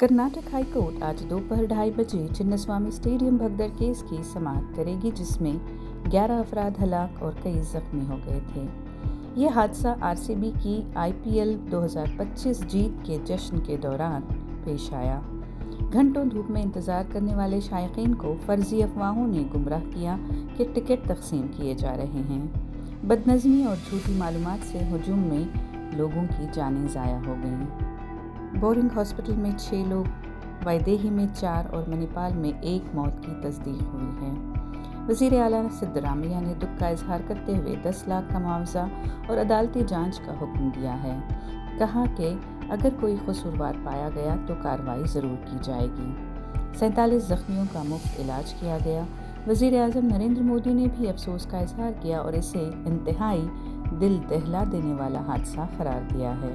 Karnataka high court आज दोपहर 2:30 बजे चिन्नास्वामी स्टेडियम भगदड़ केस की समाअत करेगी, जिसमें 11 अफराद हलाक और कई जख्मी हो गए थे। ये हादसा आरसीबी की आईपीएल 2025 जीत के जश्न के दौरान पेश आया। घंटों धूप में इंतजार करने वाले शायकीन को फर्जी अफवाहों ने गुमराह किया कि टिकट तकसीम किए जा रहे हैं। बदनज़मी और झूठी मालूमात से हुजूम में लोगों की जानें ज़ाया हो गईं। बोरिंग हॉस्पिटल में 6 लोग, वैदेही में 4 और मणिपाल में 1 मौत की तस्दीक हुई है। वज़ीर आला सिद्धरामैया ने दुख का इजहार करते हुए 10 लाख का मुआवजा और अदालती जांच का हुक्म दिया है। कहा कि अगर कोई कसूरवार पाया गया तो कार्रवाई ज़रूर की जाएगी। 47 जख्मियों का मुफ्त इलाज किया गया। वज़ीर आज़म नरेंद्र मोदी ने भी अफसोस का इजहार किया और इसे इंतहाई दिल दहला देने वाला हादसा करार दिया है।